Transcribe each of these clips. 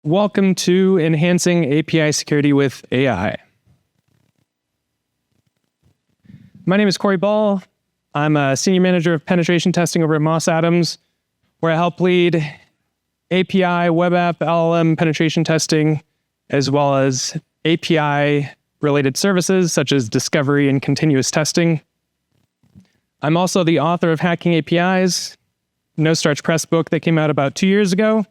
Welcome to Enhancing API Security with AI. My name is Corey Ball. I'm a Senior Manager of Penetration Testing over at Moss Adams, where I help lead API, web app, LLM penetration testing, as well as API-related services such as discovery and continuous testing. I'm also the author of Hacking APIs, No Starch Press book that came out about 2 years ago.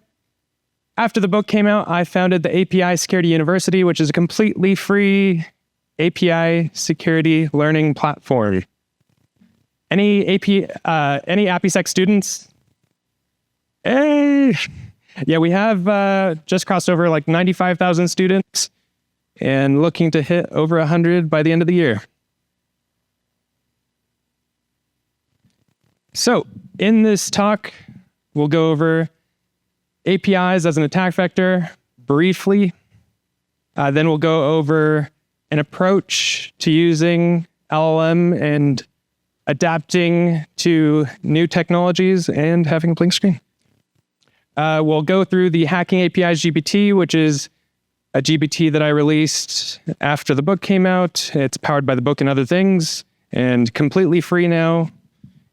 After the book came out, I founded the API Security University, which is a completely free API security learning platform. Any AppySec students? Hey! Yeah, we have just crossed over like 95,000 students and looking to hit over 100 by the end of the year. So in this talk, we'll go over APIs as an attack vector briefly. Then we'll go over an approach to using LLM and adapting to new technologies and having a blink screen. We'll go through the Hacking APIs GPT, which is a GPT that I released after the book came out. It's powered by the book and other things and completely free now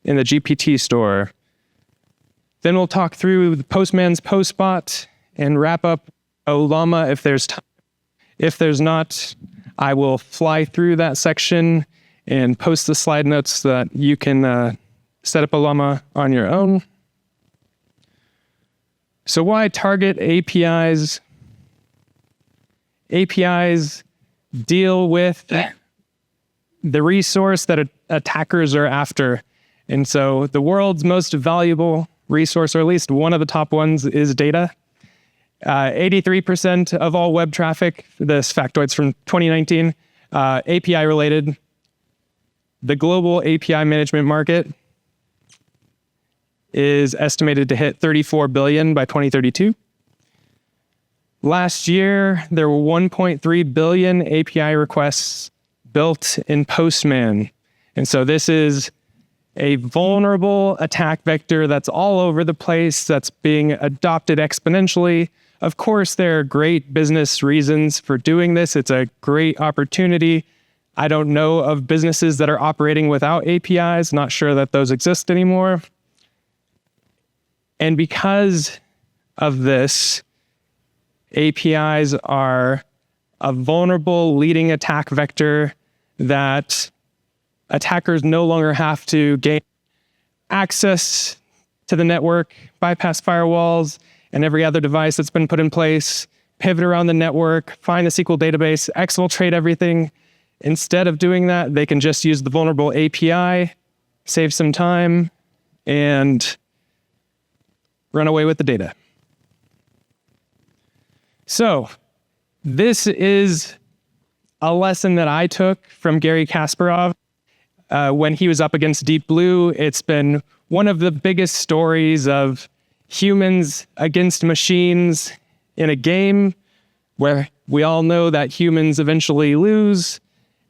in the GPT store. Then we'll talk through the Postman's Postbot and wrap up Olama if there's time. If there's not, I will fly through that section and post the slide notes so that you can set up Olama on your own. So why target APIs? APIs deal with the resource that attackers are after. And so the world's most valuable resource, or at least one of the top ones, is data. 83% of all web traffic, this factoid's from 2019, API related. The global API management market is estimated to hit 34 billion by 2032. Last year, there were 1.3 billion API requests built in Postman. And so this is a vulnerable attack vector that's all over the place, that's being adopted exponentially. Of course, there are great business reasons for doing this. It's a great opportunity. I don't know of businesses that are operating without APIs, not sure that those exist anymore. And because of this, APIs are a vulnerable leading attack vector that attackers no longer have to gain access to the network, bypass firewalls, and every other device that's been put in place, pivot around the network, find the SQL database, exfiltrate everything. Instead of doing that, they can just use the vulnerable API, save some time, and run away with the data. So this is a lesson that I took from Gary Kasparov. When he was up against Deep Blue. It's been one of the biggest stories of humans against machines in a game where we all know that humans eventually lose,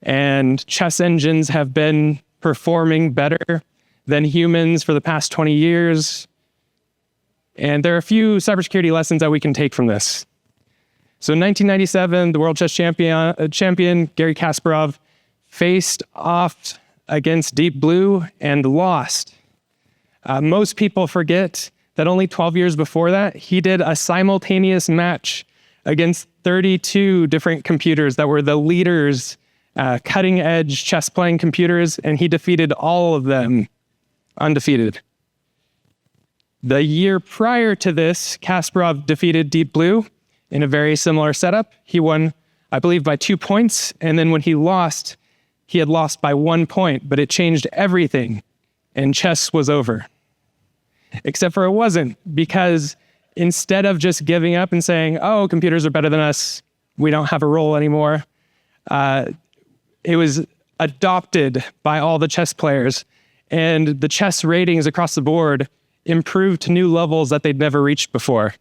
and chess engines have been performing better than humans for the past 20 years. And there are a few cybersecurity lessons that we can take from this. So in 1997, the world chess champion Gary Kasparov faced off against Deep Blue and lost. Most people forget that only 12 years before that, he did a simultaneous match against 32 different computers that were the leaders, cutting-edge chess-playing computers, and he defeated all of them undefeated. The year prior to this, Kasparov defeated Deep Blue in a very similar setup. He won, I believe, by 2 points, and then when he lost, he had lost by 1 point, but it changed everything, and chess was over. Except for it wasn't, because instead of just giving up and saying, oh, computers are better than us, we don't have a role anymore, it was adopted by all the chess players, and the chess ratings across the board improved to new levels that they'd never reached before.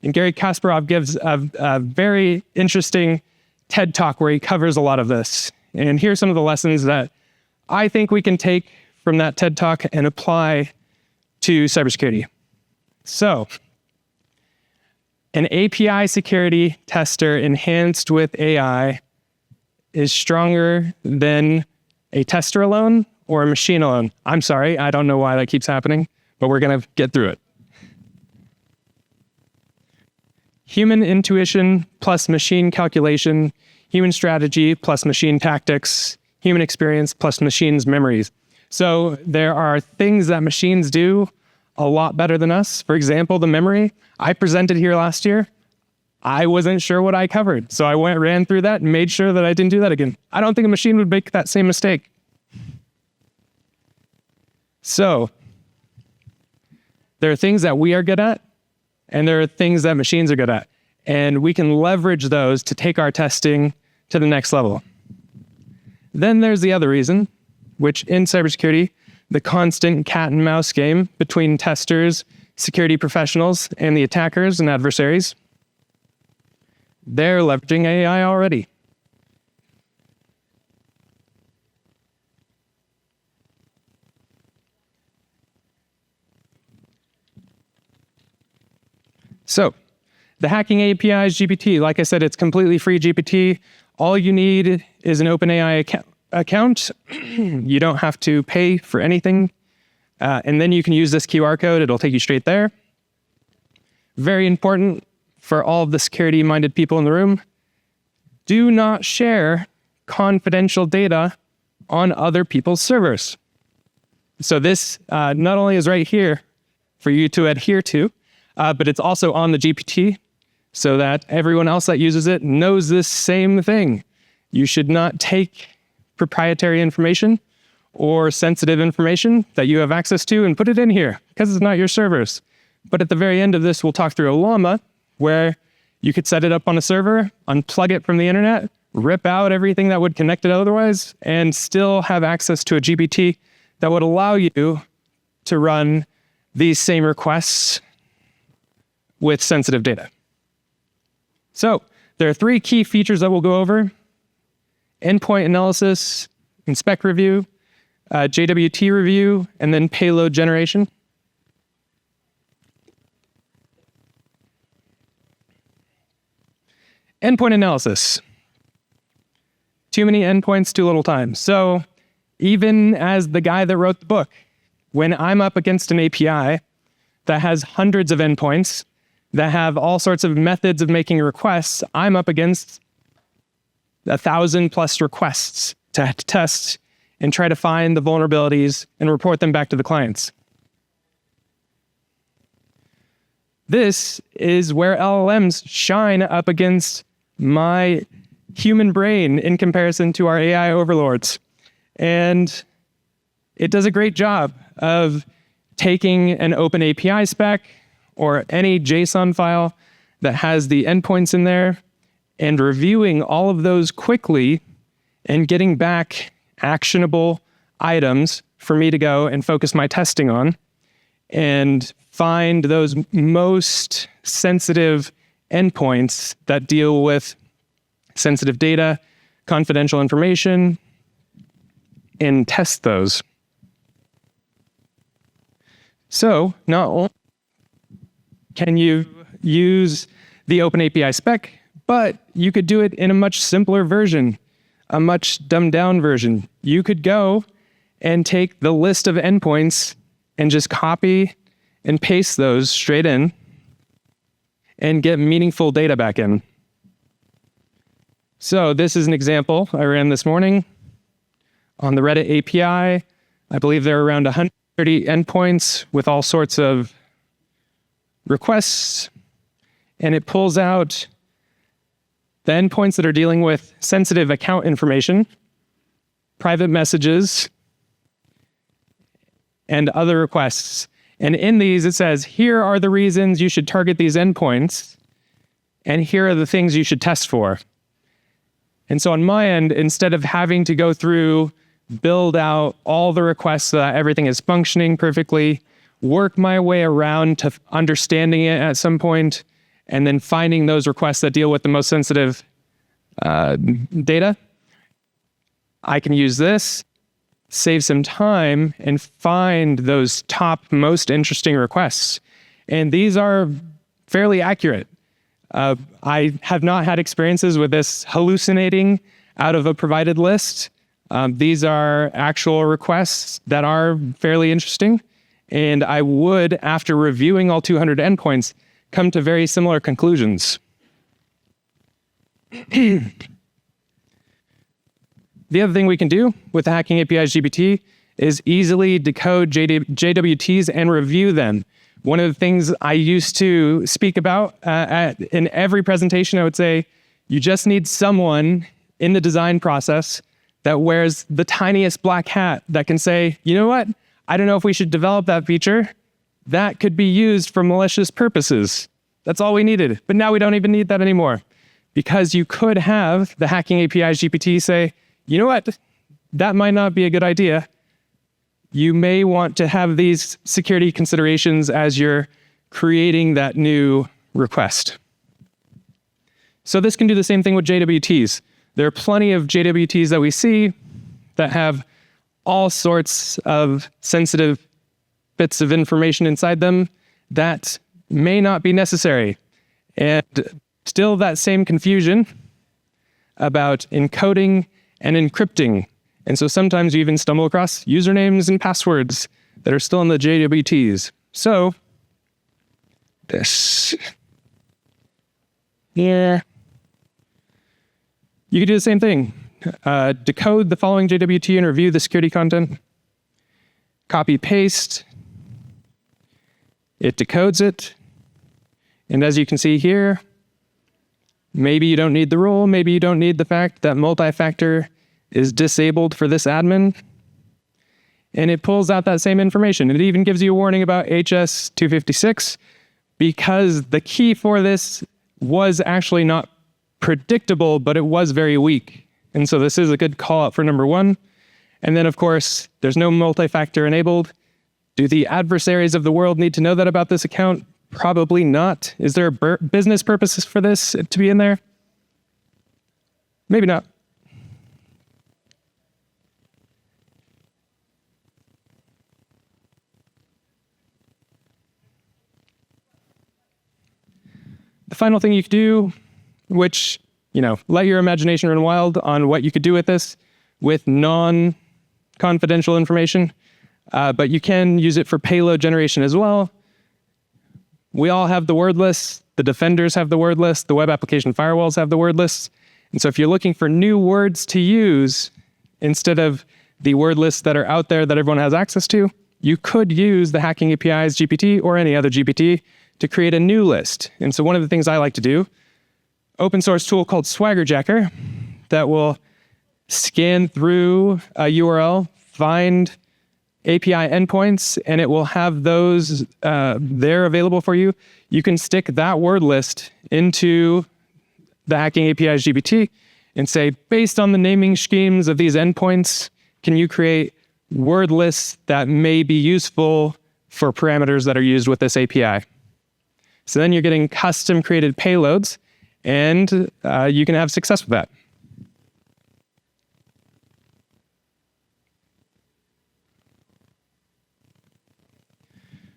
And Gary Kasparov gives a very interesting TED Talk where he covers a lot of this. And here's some of the lessons that I think we can take from that TED Talk and apply to cybersecurity. So An API security tester enhanced with AI is stronger than a tester alone or a machine alone. I'm sorry, I don't know why that keeps happening, but we're going to get through it. Human intuition plus machine calculation, human strategy plus machine tactics, human experience plus machine's memories. So there are things that machines do a lot better than us. For example, the memory. I presented here last year. I wasn't sure what I covered, so I ran through that and made sure that I didn't do that again. I don't think a machine would make that same mistake. So there are things that we are good at, and there are things that machines are good at. And we can leverage those to take our testing to the next level. Then there's the other reason, which in cybersecurity, the constant cat and mouse game between testers, security professionals, and the attackers and adversaries. They're leveraging AI already. So, the hacking API is GPT. Like I said, it's completely free GPT. All you need is an OpenAI account. You don't have to pay for anything. And then you can use this QR code. It'll take you straight there. Very important for all of the security-minded people in the room. Do not share confidential data on other people's servers. So this not only is right here for you to adhere to, but it's also on the GPT so that everyone else that uses it knows this same thing. You should not take proprietary information or sensitive information that you have access to and put it in here because it's not your servers. But at the very end of this, we'll talk through a llama where you could set it up on a server, unplug it from the internet, rip out everything that would connect it otherwise, and still have access to a GPT that would allow you to run these same requests with sensitive data. So there are 3 key features that we'll go over: endpoint analysis, inspect review, JWT review, and then payload generation. Endpoint analysis. Too many endpoints, too little time. So even as the guy that wrote the book, when I'm up against an API that has hundreds of endpoints, that have all sorts of methods of making requests, I'm up against 1,000+ requests to test and try to find the vulnerabilities and report them back to the clients. This is where LLMs shine up against my human brain in comparison to our AI overlords. And it does a great job of taking an open API spec or any JSON file that has the endpoints in there and reviewing all of those quickly and getting back actionable items for me to go and focus my testing on and find those most sensitive endpoints that deal with sensitive data, confidential information, and test those. So not only can you use the OpenAPI spec, but you could do it in a much simpler version, a much dumbed down version. You could go and take the list of endpoints and just copy and paste those straight in and get meaningful data back in. So this is an example I ran this morning on the Reddit API. I believe there are around 130 endpoints with all sorts of requests, and it pulls out the endpoints that are dealing with sensitive account information, private messages, and other requests. And in these, it says, here are the reasons you should target these endpoints, and here are the things you should test for. And so on my end, instead of having to go through, build out all the requests so that everything is functioning perfectly, work my way around to understanding it at some point, and then finding those requests that deal with the most sensitive data, I can use this, save some time, and find those top most interesting requests. And these are fairly accurate. I have not had experiences with this hallucinating out of a provided list. These are actual requests that are fairly interesting. And I would, after reviewing all 200 endpoints, come to very similar conclusions. The other thing we can do with the Hacking API's GPT is easily decode JWTs and review them. One of the things I used to speak about in every presentation, I would say, you just need someone in the design process that wears the tiniest black hat that can say, you know what? I don't know if we should develop that feature. That could be used for malicious purposes. That's all we needed. But now we don't even need that anymore, because you could have the Hacking API's GPT say, you know what? That might not be a good idea. You may want to have these security considerations as you're creating that new request. So this can do the same thing with JWTs. There are plenty of JWTs that we see that have all sorts of sensitive bits of information inside them that may not be necessary. And still that same confusion about encoding and encrypting. And so sometimes you even stumble across usernames and passwords that are still in the JWTs. So this here, you could do the same thing. Decode the following JWT and review the security content. Copy paste. It decodes it. And as you can see here, maybe you don't need the rule. Maybe you don't need the fact that multi-factor is disabled for this admin. And it pulls out that same information. It even gives you a warning about HS256, because the key for this was actually not predictable, but it was very weak. And so this is a good call out for number one. And then, of course, there's no multi-factor enabled. Do the adversaries of the world need to know that about this account? Probably not. Is there a business purposes for this to be in there? Maybe not. The final thing you could do, which, let your imagination run wild on what you could do with this with non-confidential information, but you can use it for payload generation as well. We all have the word lists. The defenders have the word list. The web application firewalls have the word lists. And so if you're looking for new words to use instead of the word lists that are out there that everyone has access to, you could use the Hacking API's GPT or any other GPT to create a new list. And so one of the things I like to do, open source tool called Swaggerjacker that will scan through a URL, find API endpoints, and it will have those there available for you. You can stick that word list into the Hacking API's GPT and say, based on the naming schemes of these endpoints, can you create word lists that may be useful for parameters that are used with this API? So then you're getting custom created payloads, and you can have success with that.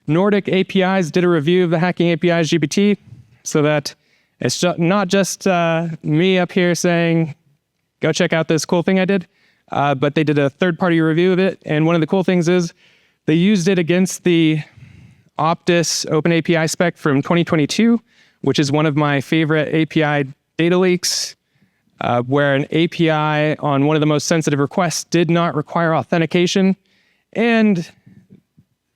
Nordic APIs did a review of the Hacking API's GPT, so that it's not just me up here saying, go check out this cool thing I did, but they did a third-party review of it. And one of the cool things is they used it against the Optus OpenAPI spec from 2022, which is one of my favorite API data leaks, where an API on one of the most sensitive requests did not require authentication. And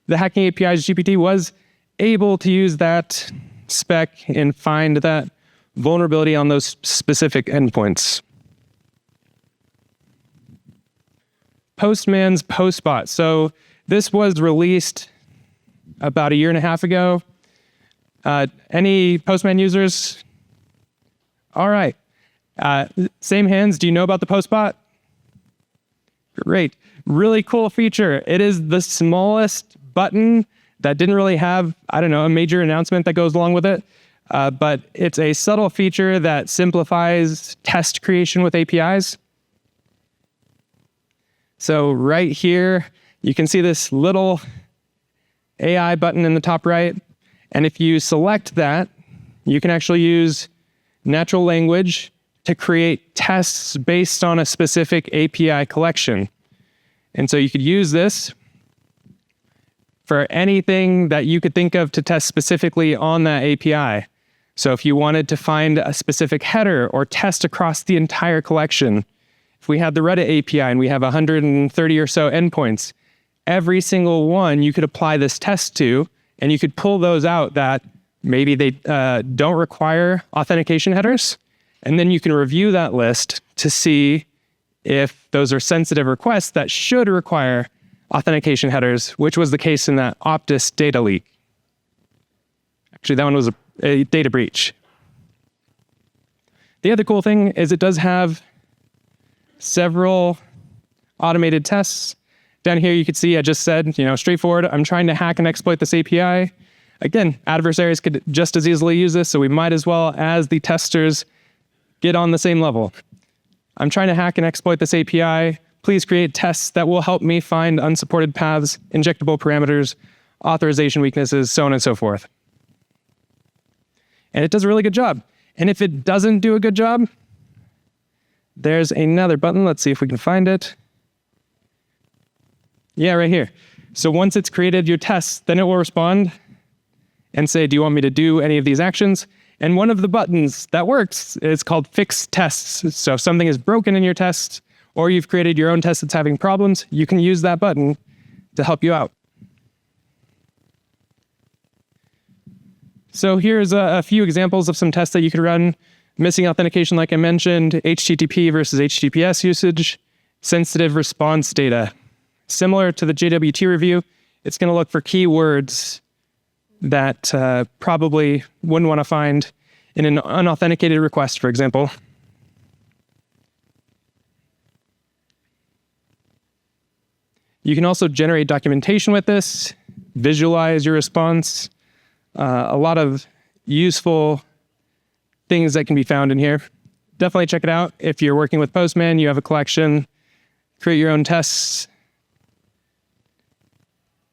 the Hacking API's GPT was able to use that spec and find that vulnerability on those specific endpoints. Postman's Postbot. So this was released about a year and a half ago. Any Postman users? All right. Same hands. Do you know about the Postbot? Great. Really cool feature. It is the smallest button that didn't really have, a major announcement that goes along with it. But it's a subtle feature that simplifies test creation with APIs. So right here, you can see this little AI button in the top right. And if you select that, you can actually use natural language to create tests based on a specific API collection. And so you could use this for anything that you could think of to test specifically on that API. So if you wanted to find a specific header or test across the entire collection, if we had the Reddit API and we have 130 or so endpoints, every single one you could apply this test to, and you could pull those out that maybe they don't require authentication headers. And then you can review that list to see if those are sensitive requests that should require authentication headers, which was the case in that Optus data leak. Actually, that one was a data breach. The other cool thing is it does have several automated tests. Down here, you can see I just said, straightforward, I'm trying to hack and exploit this API. Again, adversaries could just as easily use this, so we might as well, as the testers, get on the same level. I'm trying to hack and exploit this API. Please create tests that will help me find unsupported paths, injectable parameters, authorization weaknesses, so on and so forth. And it does a really good job. And if it doesn't do a good job, there's another button. Let's see if we can find it. Yeah, right here. So once it's created your tests, then it will respond and say, do you want me to do any of these actions? And one of the buttons that works is called Fix Tests. So if something is broken in your test, or you've created your own test that's having problems, you can use that button to help you out. So here's a few examples of some tests that you could run. Missing authentication, like I mentioned, HTTP versus HTTPS usage, sensitive response data. Similar to the JWT review, it's going to look for keywords that probably wouldn't want to find in an unauthenticated request, for example. You can also generate documentation with this, visualize your response. A lot of useful things that can be found in here. Definitely check it out. If you're working with Postman, you have a collection, create your own tests,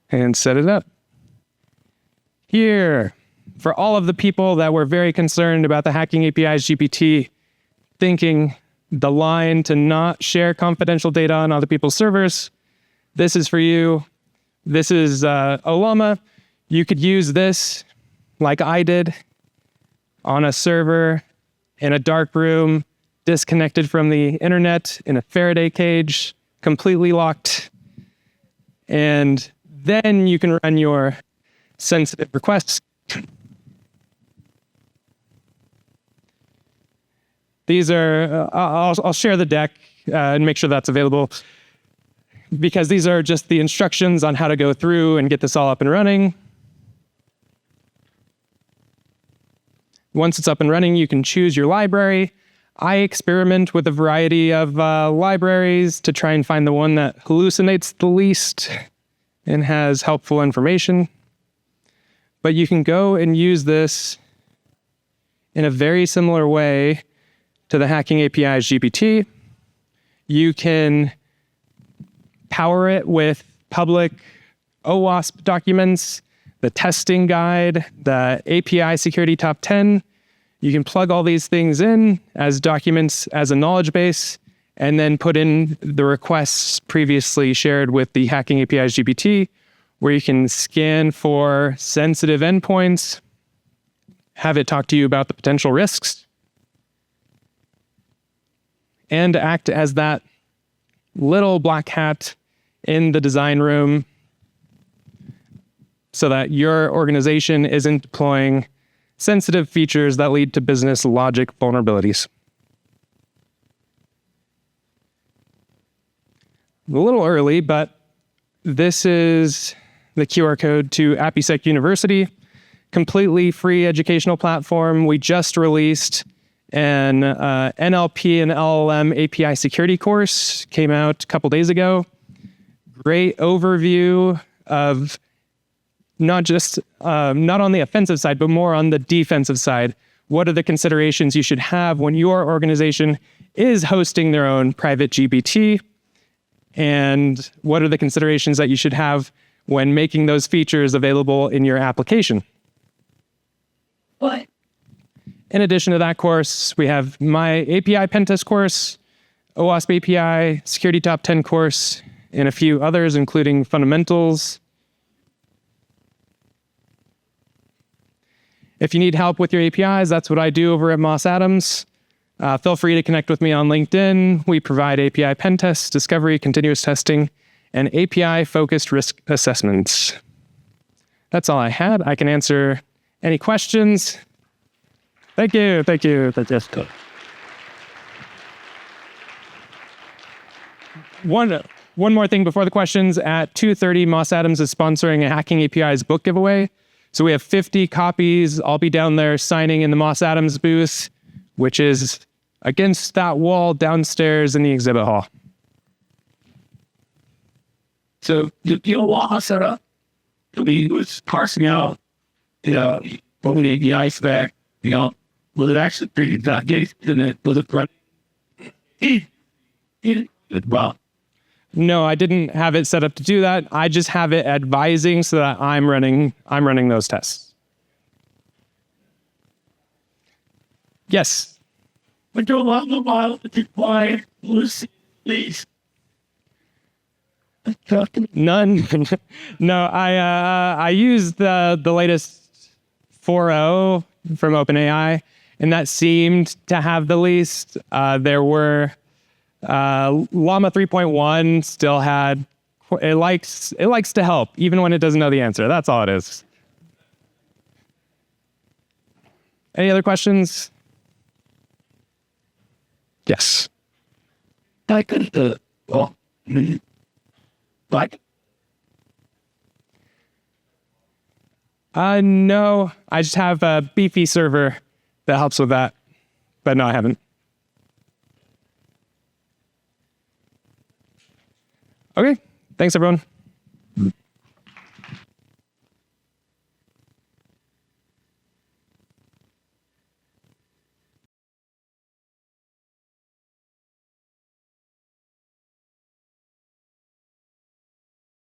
and set it up. Here, for all of the people that were very concerned about the hacking APIs GPT, thinking the line to not share confidential data on other people's servers, this is for you. This is Olama. You could use this like I did on a server in a dark room, disconnected from the internet in a Faraday cage, completely locked. And then you can run your sensitive requests. These are, I'll share the deck and make sure that's available, because these are just the instructions on how to go through and get this all up and running. Once it's up and running, you can choose your library. I experiment with a variety of libraries to try and find the one that hallucinates the least and has helpful information. But you can go and use this in a very similar way to the Hacking APIs GPT. You can power it with public OWASP documents, the testing guide, the API security top 10. You can plug all these things in as documents as a knowledge base, and then put in the requests previously shared with the Hacking APIs GPT, where you can scan for sensitive endpoints, have it talk to you about the potential risks, and act as that little black hat in the design room so that your organization isn't deploying sensitive features that lead to business logic vulnerabilities. A little early, but this is the QR code to AppySec University, completely free educational platform. We just released an NLP and LLM API security course, came out a couple days ago. Great overview of not on the offensive side, but more on the defensive side. What are the considerations you should have when your organization is hosting their own private GPT? And what are the considerations that you should have when making those features available in your application? What? In addition to that course, we have my API pentest course, OWASP API, Security Top 10 course, and a few others, including fundamentals. If you need help with your APIs, that's what I do over at Moss Adams. Feel free to connect with me on LinkedIn. We provide API pen tests, discovery, continuous testing, and API-focused risk assessments. That's all I had. I can answer any questions. Thank you. Thank you. That's good. One more thing before the questions. At 2:30, Moss Adams is sponsoring a Hacking APIs book giveaway. So we have 50 copies. I'll be down there signing in the Moss Adams booth, which is against that wall downstairs in the exhibit hall. So the wall setup, it was parsing out, from the API spec, was it actually pretty that gate? Was it running? Well, No, I didn't have it set up to do that. I just have it advising so that I'm running those tests. Yes. But do a lot of miles to deploy these. None. No, I used the latest 4.0 from OpenAI, and that seemed to have the least. There were Llama 3.1 still had. It likes to help even when it doesn't know the answer. That's all it is. Any other questions? Yes. I could like No, I just have a beefy server that helps with that, but no, I haven't. Okay, thanks everyone.